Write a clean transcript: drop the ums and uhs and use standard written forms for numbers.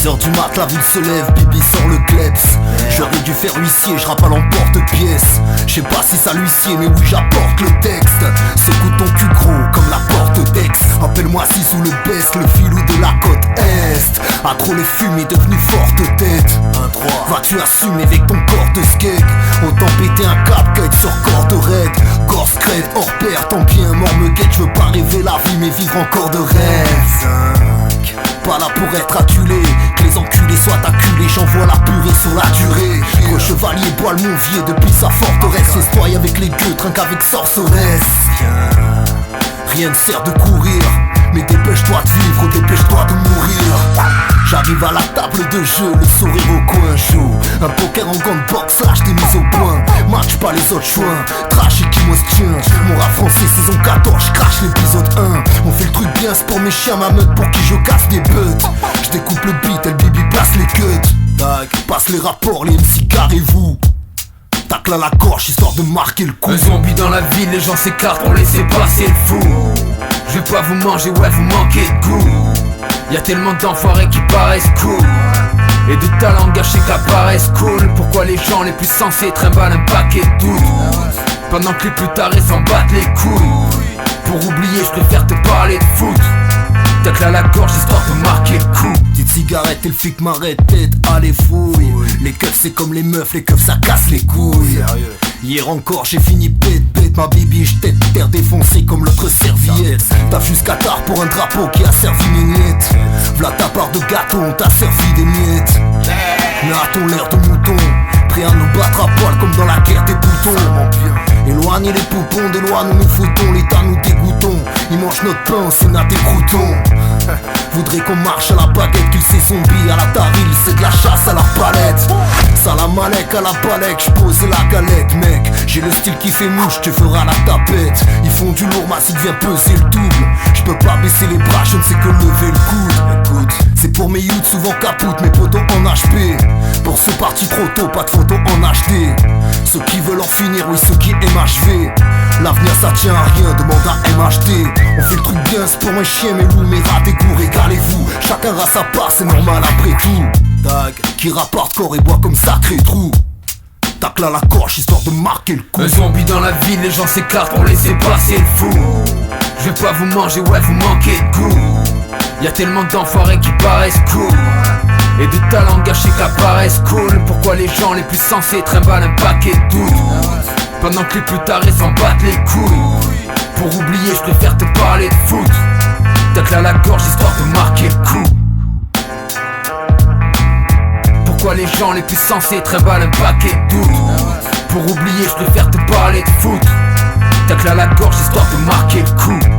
3h du mat, la ville se lève, Bibi sort le kleps. J'aurais dû faire huissier, je rappe à l'emporte-pièce. Je sais pas si ça l'huissier, mais oui j'apporte le texte. Secoue ton cul gros comme la porte d'Aix. Appelle-moi si sous le best, le filou de la côte Est. A trop les fumées, devenu forte tête. Vas-tu assumer avec ton corps de skeg? Autant péter un cap qu'être sur corde raide. Corps scred, hors pair, tant pis un mort me guette. Je veux pas rêver la vie mais vivre encore de rêve. Pas là pour être acculé, que les enculés soient acculés, j'envoie la purée sur la durée. Gros chevalier boit le Monvier depuis sa forteresse. Festoie avec les gueux, trinque avec sorceresse. Rien ne sert de courir, mais dépêche-toi de vivre, dépêche-toi de mourir. J'arrive à la table de jeu, le sourire au coin chaud. Un poker en gant de boxe, là j't'ai mis au point. Match pas les autres choix, trash et qui moi se tient. Mon rap français saison 14, j'crache l'épisode 1. On fait le truc bien, c'est pour mes chiens, ma meute pour qui je casse des buts. J'découpe le beat, elle Bibi place les cuts. Passe les rapports, les MC carrez-vous. Tacle à la gorge histoire de marquer le coup. Un zombie dans la ville, les gens s'écartent pour laisser passer le fou. Je vais pas vous manger, ouais vous manquez de goût. Y'a tellement d'enfoirés qui paraissent cool et de talents gâchés qu'apparaissent cool. Pourquoi les gens les plus sensés trimballent un paquet de doutes pendant que les plus tarés s'en battent les couilles. Pour oublier je préfère te parler de foot. Tacle à la gorge histoire de marquer le coup. Petite cigarette et le flic m'arrête tête, allez fouille. Les keufs c'est comme les meufs, les keufs ça casse les couilles. Hier encore j'ai fini bête, ma bibi j't'ai terre défoncée comme l'autre serviette. T'as jusqu'à tard pour un drapeau qui a servi mes miettes. V'là ta part de gâteau, on t'a servi des miettes. Mais à ton l'air de mouton, prêt à nous battre à poil comme dans la guerre des boutons. Éloignez les poupons, de loin nous nous foutons, l'état nous dégoûtons. Ils mangent notre pain, c'est n'a des croutons. Voudrait qu'on marche à la baguette, qu'ils ces zombies à la tarille, c'est de la chasse à leur palette. Salam alek à la balèque, j'pose la galette mec. J'ai le style qui fait mouche, tu feras la tapette. Ils font du lourd, ma vient peser le double. J'peux pas baisser les bras, je ne sais que lever le coude. Écoute, c'est pour mes youths souvent capoute, mes potos en HP. Pour ceux partis trop tôt, pas de photos en HD. Ceux qui veulent en finir, oui ceux qui aiment achever. L'avenir ça tient à rien, demande à MHD. On fait le truc bien, c'est pour un chien, mes loups, mes rats, des goûts, régalez-vous. Chacun a sa part, c'est normal après tout. Qui rapporte corps et boit comme sacré trou. Tacle à la gorge histoire de marquer le coup. Un zombie dans la ville, les gens s'écartent pour laisser passer le fou. Je vais pas vous manger, ouais vous manquez de goût. Y'a tellement d'enfoirés qui paraissent cool et de talents gâchés qu'apparaissent cool. Pourquoi les gens les plus sensés trimballent un paquet de doutes pendant que les plus tarés s'en battent les couilles. Pour oublier je préfère te parler de foot. Tacle à la gorge histoire de marquer le coup. Pourquoi les gens les plus sensés trimballent un paquet de doutes. Pour oublier je préfère te parler de foot. Tacle à la gorge histoire de marquer le coup.